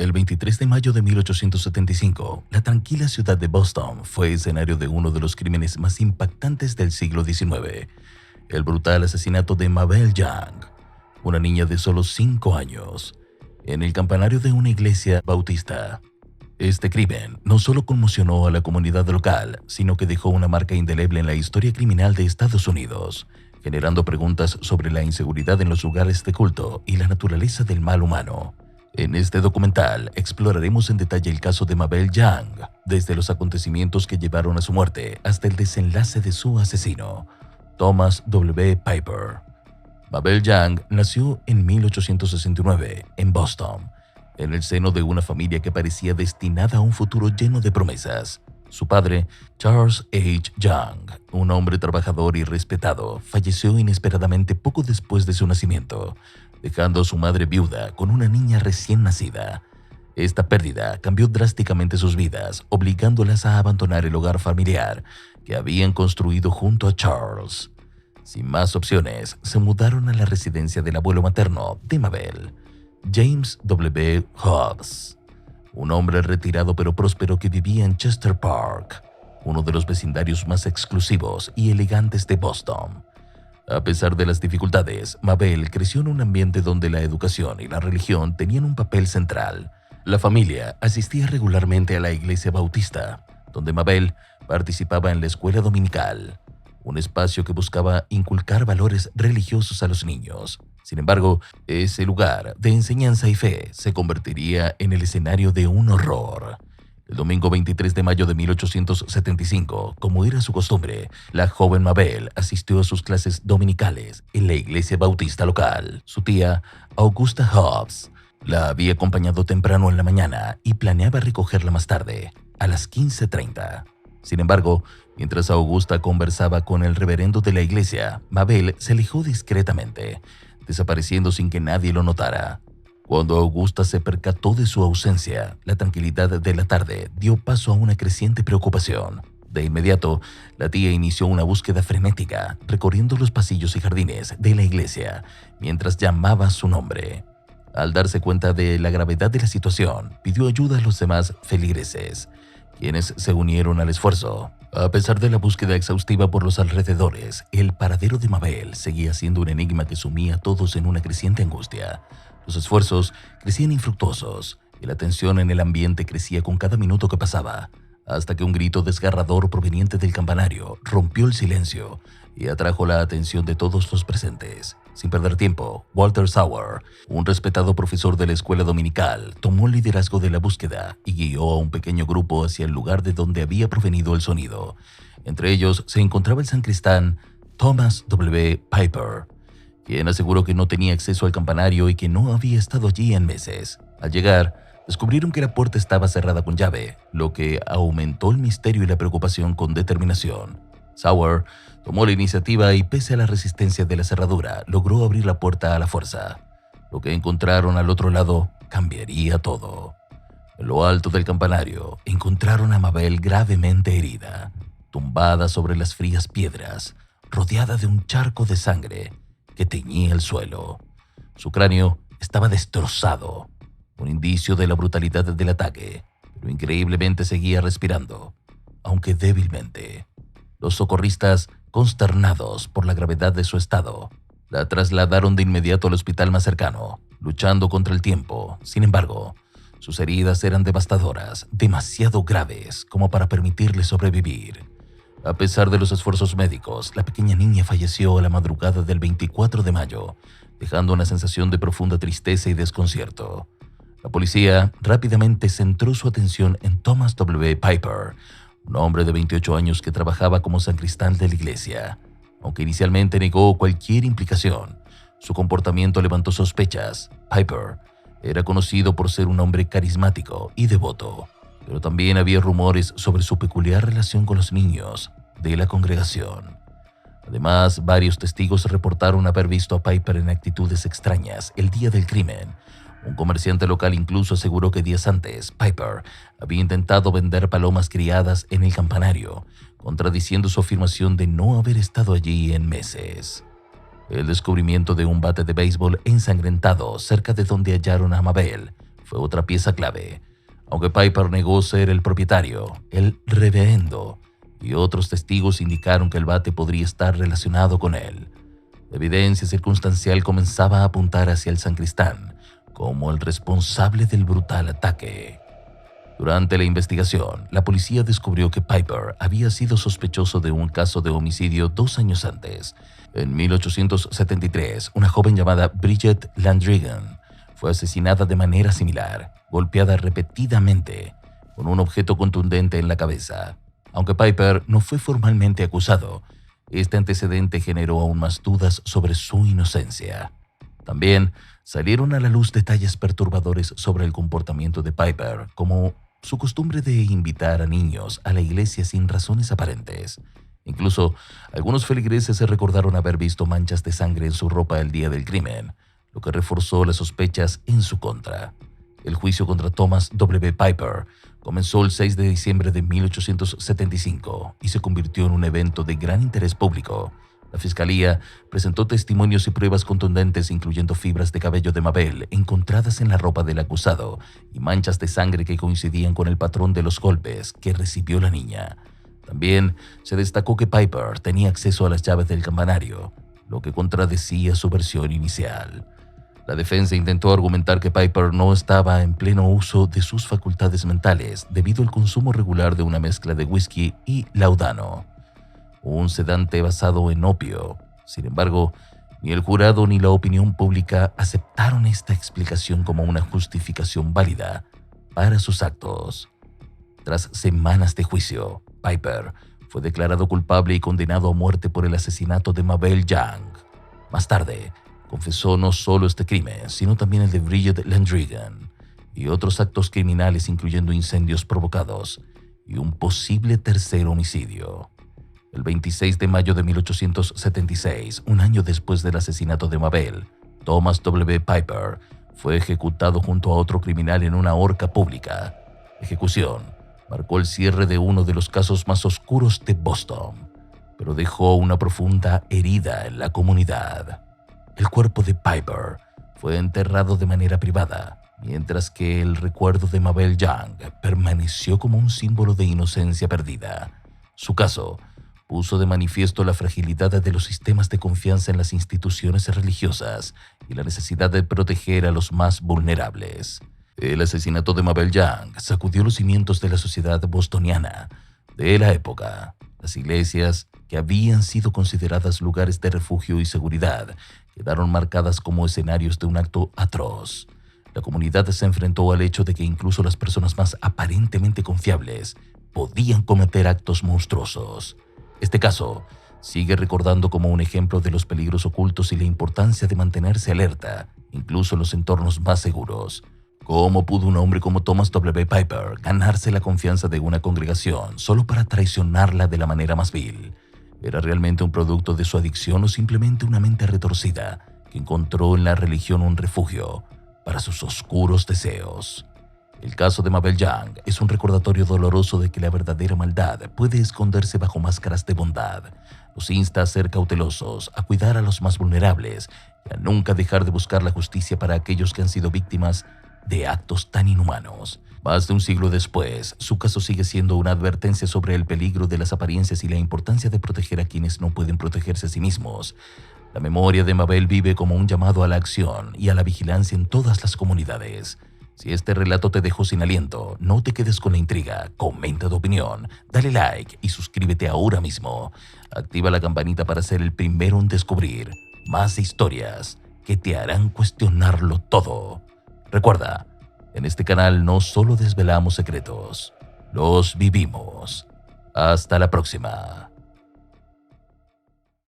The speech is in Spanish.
El 23 de mayo de 1875, la tranquila ciudad de Boston fue escenario de uno de los crímenes más impactantes del siglo XIX, el brutal asesinato de Mabel Young, una niña de solo 5 años, en el campanario de una iglesia bautista. Este crimen no solo conmocionó a la comunidad local, sino que dejó una marca indeleble en la historia criminal de Estados Unidos, generando preguntas sobre la inseguridad en los lugares de culto y la naturaleza del mal humano. En este documental exploraremos en detalle el caso de Mabel Young, desde los acontecimientos que llevaron a su muerte hasta el desenlace de su asesino, Thomas W. Piper. Mabel Young nació en 1869 en Boston, en el seno de una familia que parecía destinada a un futuro lleno de promesas. Su padre, Charles H. Young, un hombre trabajador y respetado, falleció inesperadamente poco después de su nacimiento, dejando a su madre viuda con una niña recién nacida. Esta pérdida cambió drásticamente sus vidas, obligándolas a abandonar el hogar familiar que habían construido junto a Charles. Sin más opciones, se mudaron a la residencia del abuelo materno de Mabel, James W. Hobbs, un hombre retirado pero próspero que vivía en Chester Park, uno de los vecindarios más exclusivos y elegantes de Boston. A pesar de las dificultades, Mabel creció en un ambiente donde la educación y la religión tenían un papel central. La familia asistía regularmente a la iglesia bautista, donde Mabel participaba en la escuela dominical, un espacio que buscaba inculcar valores religiosos a los niños. Sin embargo, ese lugar de enseñanza y fe se convertiría en el escenario de un horror. El domingo 23 de mayo de 1875, como era su costumbre, la joven Mabel asistió a sus clases dominicales en la iglesia bautista local. Su tía, Augusta Hobbs, la había acompañado temprano en la mañana y planeaba recogerla más tarde, a las 15:30. Sin embargo, mientras Augusta conversaba con el reverendo de la iglesia, Mabel se alejó discretamente, desapareciendo sin que nadie lo notara. Cuando Augusta se percató de su ausencia, la tranquilidad de la tarde dio paso a una creciente preocupación. De inmediato, la tía inició una búsqueda frenética, recorriendo los pasillos y jardines de la iglesia, mientras llamaba su nombre. Al darse cuenta de la gravedad de la situación, pidió ayuda a los demás feligreses, quienes se unieron al esfuerzo. A pesar de la búsqueda exhaustiva por los alrededores, el paradero de Mabel seguía siendo un enigma que sumía a todos en una creciente angustia. Los esfuerzos crecían infructuosos y la tensión en el ambiente crecía con cada minuto que pasaba, hasta que un grito desgarrador proveniente del campanario rompió el silencio y atrajo la atención de todos los presentes. Sin perder tiempo, Walter Sauer, un respetado profesor de la escuela dominical, tomó el liderazgo de la búsqueda y guió a un pequeño grupo hacia el lugar de donde había provenido el sonido. Entre ellos se encontraba el sacristán Thomas W. Piper, quien aseguró que no tenía acceso al campanario y que no había estado allí en meses. Al llegar, descubrieron que la puerta estaba cerrada con llave, lo que aumentó el misterio y la preocupación con determinación. Sauer tomó la iniciativa y, pese a la resistencia de la cerradura, logró abrir la puerta a la fuerza. Lo que encontraron al otro lado cambiaría todo. En lo alto del campanario encontraron a Mabel gravemente herida, tumbada sobre las frías piedras, rodeada de un charco de sangre que teñía el suelo. Su cráneo estaba destrozado, un indicio de la brutalidad del ataque, pero increíblemente seguía respirando, aunque débilmente. Los socorristas, consternados por la gravedad de su estado, la trasladaron de inmediato al hospital más cercano, luchando contra el tiempo. Sin embargo, sus heridas eran devastadoras, demasiado graves como para permitirle sobrevivir. A pesar de los esfuerzos médicos, la pequeña niña falleció a la madrugada del 24 de mayo, dejando una sensación de profunda tristeza y desconcierto. La policía rápidamente centró su atención en Thomas W. Piper, un hombre de 28 años que trabajaba como sacristán de la iglesia. Aunque inicialmente negó cualquier implicación, su comportamiento levantó sospechas. Piper era conocido por ser un hombre carismático y devoto, pero también había rumores sobre su peculiar relación con los niños de la congregación. Además, varios testigos reportaron haber visto a Piper en actitudes extrañas el día del crimen. Un comerciante local incluso aseguró que días antes, Piper había intentado vender palomas criadas en el campanario, contradiciendo su afirmación de no haber estado allí en meses. El descubrimiento de un bate de béisbol ensangrentado cerca de donde hallaron a Mabel fue otra pieza clave. Aunque Piper negó ser el propietario, el reverendo y otros testigos indicaron que el bate podría estar relacionado con él. La evidencia circunstancial comenzaba a apuntar hacia el sacristán como el responsable del brutal ataque. Durante la investigación, la policía descubrió que Piper había sido sospechoso de un caso de homicidio 2 años antes. En 1873, una joven llamada Bridget Landrigan fue asesinada de manera similar, golpeada repetidamente con un objeto contundente en la cabeza. Aunque Piper no fue formalmente acusado, este antecedente generó aún más dudas sobre su inocencia. También salieron a la luz detalles perturbadores sobre el comportamiento de Piper, como su costumbre de invitar a niños a la iglesia sin razones aparentes. Incluso, algunos feligreses se recordaron haber visto manchas de sangre en su ropa el día del crimen, lo que reforzó las sospechas en su contra. El juicio contra Thomas W. Piper comenzó el 6 de diciembre de 1875 y se convirtió en un evento de gran interés público. La fiscalía presentó testimonios y pruebas contundentes, incluyendo fibras de cabello de Mabel encontradas en la ropa del acusado y manchas de sangre que coincidían con el patrón de los golpes que recibió la niña. También se destacó que Piper tenía acceso a las llaves del campanario, lo que contradecía su versión inicial. La defensa intentó argumentar que Piper no estaba en pleno uso de sus facultades mentales debido al consumo regular de una mezcla de whisky y laudano, un sedante basado en opio. Sin embargo, ni el jurado ni la opinión pública aceptaron esta explicación como una justificación válida para sus actos. Tras semanas de juicio, Piper fue declarado culpable y condenado a muerte por el asesinato de Mabel Young. Más tarde, confesó no solo este crimen, sino también el de Bridget Landrigan y otros actos criminales, incluyendo incendios provocados y un posible tercer homicidio. El 26 de mayo de 1876, un año después del asesinato de Mabel, Thomas W. Piper fue ejecutado junto a otro criminal en una horca pública. La ejecución marcó el cierre de uno de los casos más oscuros de Boston, pero dejó una profunda herida en la comunidad. El cuerpo de Piper fue enterrado de manera privada, mientras que el recuerdo de Mabel Young permaneció como un símbolo de inocencia perdida. Su caso puso de manifiesto la fragilidad de los sistemas de confianza en las instituciones religiosas y la necesidad de proteger a los más vulnerables. El asesinato de Mabel Young sacudió los cimientos de la sociedad bostoniana de la época. Las iglesias, que habían sido consideradas lugares de refugio y seguridad, quedaron marcadas como escenarios de un acto atroz. La comunidad se enfrentó al hecho de que incluso las personas más aparentemente confiables podían cometer actos monstruosos. Este caso sigue recordando como un ejemplo de los peligros ocultos y la importancia de mantenerse alerta, incluso en los entornos más seguros. ¿Cómo pudo un hombre como Thomas W. Piper ganarse la confianza de una congregación solo para traicionarla de la manera más vil? ¿Era realmente un producto de su adicción o simplemente una mente retorcida que encontró en la religión un refugio para sus oscuros deseos? El caso de Mabel Young es un recordatorio doloroso de que la verdadera maldad puede esconderse bajo máscaras de bondad. Nos insta a ser cautelosos, a cuidar a los más vulnerables y a nunca dejar de buscar la justicia para aquellos que han sido víctimas de actos tan inhumanos. Más de un siglo después, su caso sigue siendo una advertencia sobre el peligro de las apariencias y la importancia de proteger a quienes no pueden protegerse a sí mismos. La memoria de Mabel vive como un llamado a la acción y a la vigilancia en todas las comunidades. Si este relato te dejó sin aliento, no te quedes con la intriga, comenta tu opinión, dale like y suscríbete ahora mismo. Activa la campanita para ser el primero en descubrir más historias que te harán cuestionarlo todo. Recuerda, en este canal no solo desvelamos secretos, los vivimos. Hasta la próxima.